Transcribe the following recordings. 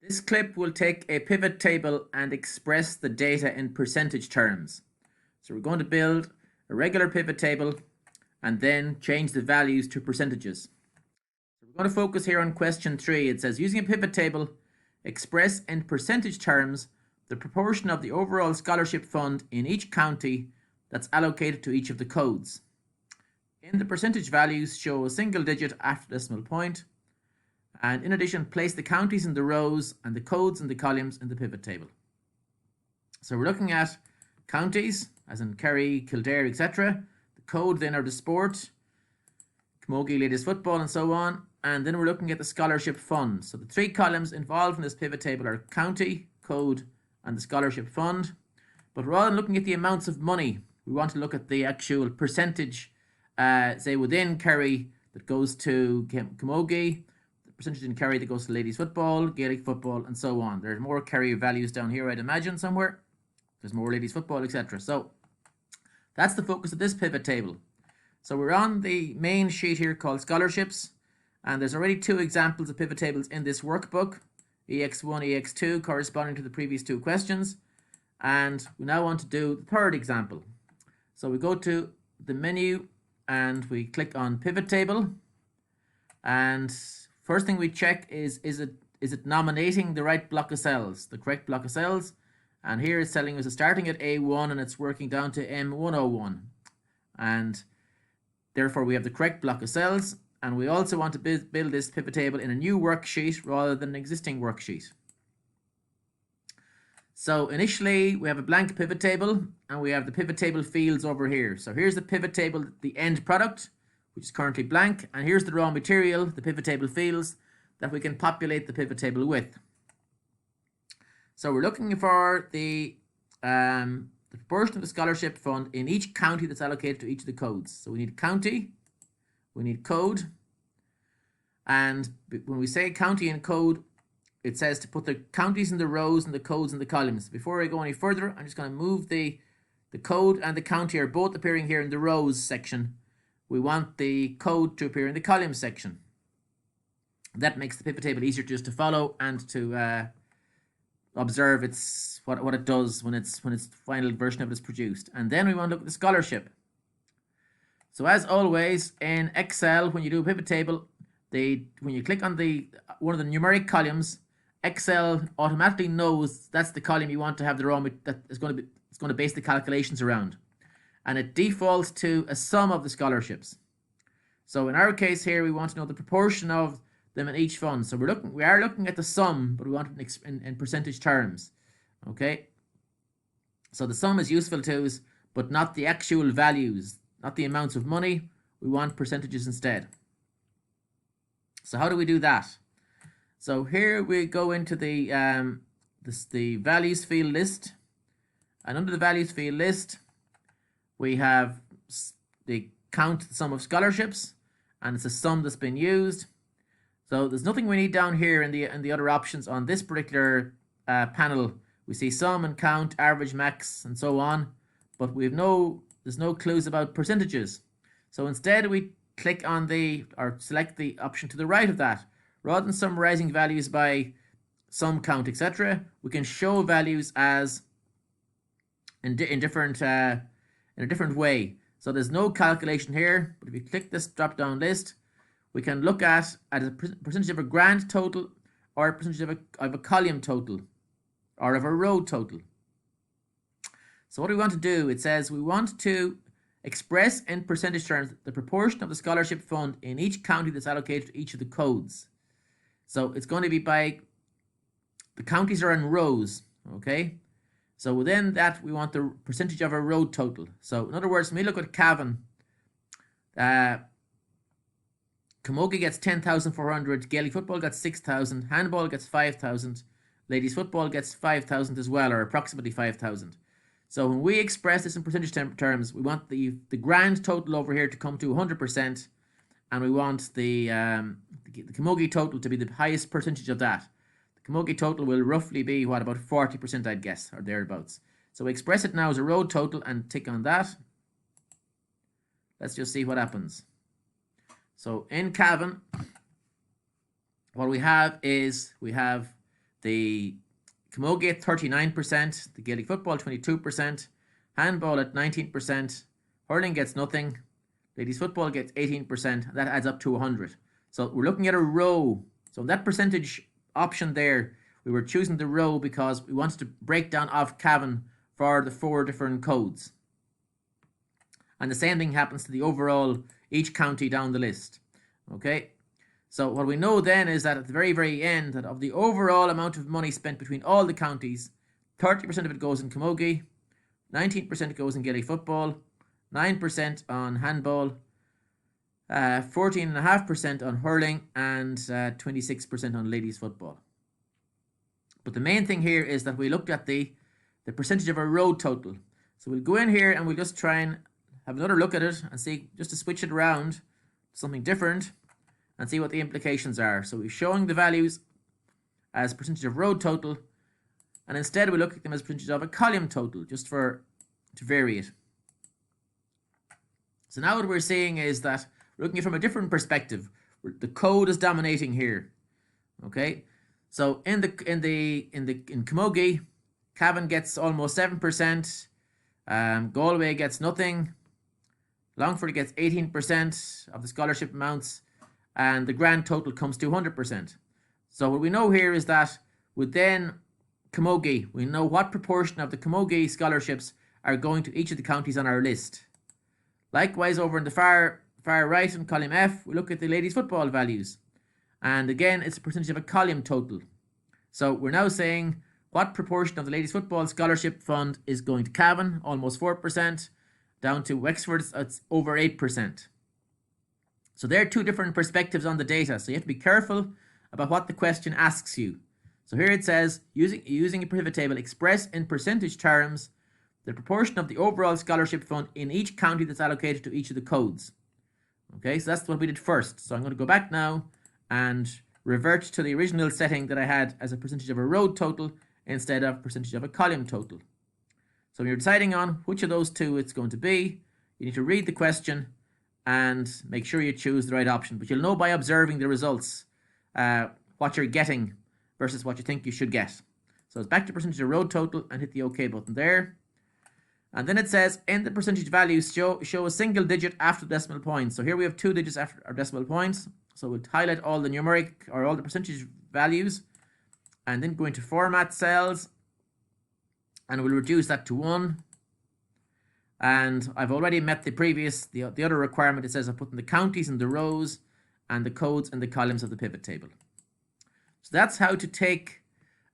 This clip will take a pivot table and express the data in percentage terms. So we're going to build a regular pivot table and then change the values to percentages. So we're going to focus here on question 3. It says, using a pivot table, express in percentage terms the proportion of the overall scholarship fund in each county that's allocated to each of the codes. In the percentage values, show a single digit after decimal point. And in addition, place the counties in the rows and the codes in the columns in the pivot table. So we're looking at counties, as in Kerry, Kildare, etc. The code then are the sport, Camogie, ladies football, and so on. And then we're looking at the scholarship fund. So the 3 columns involved in this pivot table are county, code, and the scholarship fund. But rather than looking at the amounts of money, we want to look at the actual percentage, say within Kerry, that goes to Camogie, percentage in Kerry that goes to ladies football, Gaelic football, and so on. There's more Kerry values down here, I'd imagine, somewhere. There's more ladies football, etc. So that's the focus of this pivot table. So we're on the main sheet here called scholarships, and there's already 2 examples of pivot tables in this workbook, EX1, EX2, corresponding to the previous 2 questions. And we now want to do the 3rd example. So we go to the menu and we click on pivot table, and first thing we check is it nominating the right block of cells, the correct block of cells. And here it's telling us it's starting at A1 and it's working down to M101. And therefore we have the correct block of cells. And we also want to build this pivot table in a new worksheet rather than an existing worksheet. So initially we have a blank pivot table and we have the pivot table fields over here. So here's the pivot table, the end product, which is currently blank, and here's the raw material, the pivot table fields, that we can populate the pivot table with. So we're looking for the proportion of the scholarship fund in each county that's allocated to each of the codes. So we need county, we need code, and when we say county and code, it says to put the counties in the rows and the codes in the columns. Before I go any further, I'm just going to move the code and the county are both appearing here in the rows section. We want the code to appear in the column section. That makes the pivot table easier just to follow and to observe what it does when its final version of it is produced. And then we want to look at the scholarship. So as always in Excel, when you do a pivot table, when you click on one of the numeric columns, Excel automatically knows that's the column you want to have the raw that is going to base the calculations around. And it defaults to a sum of the scholarships. So in our case here, we want to know the proportion of them in each fund. So we are looking at the sum, but we want it in percentage terms. Okay. So the sum is useful to us, but not the actual values, not the amounts of money. We want percentages instead. So how do we do that? So here we go into the values field list, and under the values field list, we have the count the sum of scholarships, and it's a sum that's been used. So there's nothing we need down here in the other options on this particular panel. We see sum and count, average, max, and so on, but there's no clues about percentages. So instead we click on or select the option to the right of that. Rather than summarizing values by sum, count, etc., we can show values as in a different way. So there's no calculation here, but if you click this drop down list, we can look at a percentage of a grand total or a percentage of a column total or of a row total. So what do we want to do? It says we want to express in percentage terms the proportion of the scholarship fund in each county that's allocated to each of the codes. So it's going to be by the counties are in rows, okay? So within that, we want the percentage of a row total. So in other words, when we look at Cavan, Camogie gets 10,400, Gaelic football gets 6,000, handball gets 5,000, ladies football gets 5,000 as well, or approximately 5,000. So when we express this in percentage terms, we want the grand total over here to come to 100%, and we want the Camogie total to be the highest percentage of that. The Camogie total will roughly be, what, about 40%, I'd guess, or thereabouts. So we express it now as a row total and tick on that. Let's just see what happens. So in Cavan, what we have is we have the Camogie at 39%, the Gaelic football 22%, handball at 19%, hurling gets nothing, ladies football gets 18%, that adds up to 100. So we're looking at a row. So that percentage option there, we were choosing the row because we wanted to break down of Cavan for the 4 different codes. And the same thing happens to the overall, each county down the list. Okay, so what we know then is that at the very, very end, that of the overall amount of money spent between all the counties, 30% of it goes in Camogie, 19% goes in Gaelic football, 9% on handball, 14.5% on hurling, and 26% on ladies football. But the main thing here is that we looked at the percentage of our road total. So we'll go in here and we'll just try and have another look at it and see, just to switch it around to something different and see what the implications are. So we're showing the values as percentage of road total, and instead we look at them as percentage of a column total, just to vary it. So now what we're seeing is that we're looking at it from a different perspective. The code is dominating here. Okay, so in Camogie, Cavan gets almost 7%, Galway gets nothing, Longford gets 18% of the scholarship amounts, and the grand total comes to 100%. So what we know here is that within Camogie, we know what proportion of the Camogie scholarships are going to each of the counties on our list. Likewise, over in the far right in column F, we look at the ladies football values. And again, it's a percentage of a column total. So we're now saying what proportion of the ladies football scholarship fund is going to Cavan, almost 4%, down to Wexford, it's over 8%. So there are two different perspectives on the data. So you have to be careful about what the question asks you. So here it says, using a pivot table, express in percentage terms the proportion of the overall scholarship fund in each county that's allocated to each of the codes. Okay, so that's what we did first. So I'm going to go back now and revert to the original setting that I had as a percentage of a road total instead of percentage of a column total. So when you're deciding on which of those two it's going to be, you need to read the question and make sure you choose the right option. But you'll know by observing the results what you're getting versus what you think you should get. So it's back to percentage of road total and hit the OK button there. And then it says, in the percentage values, show a single digit after the decimal point. So here we have 2 digits after our decimal points. So we'll highlight all the numeric or all the percentage values and then go into format cells and we'll reduce that to 1. And I've already met the other requirement. It says I'm putting the counties in the rows and the codes in the columns of the pivot table. So that's how to take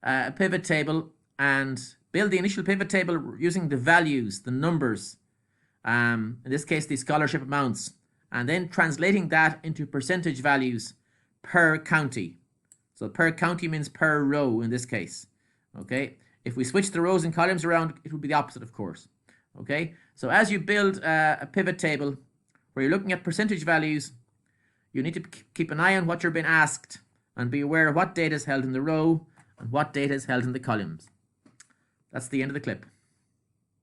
a pivot table and build the initial pivot table using the values, the numbers, in this case the scholarship amounts, and then translating that into percentage values per county. So per county means per row in this case. Okay, if we switch the rows and columns around, it would be the opposite, of course. Okay, so as you build a pivot table where you're looking at percentage values, you need to keep an eye on what you're being asked and be aware of what data is held in the row and what data is held in the columns. That's the end of the clip.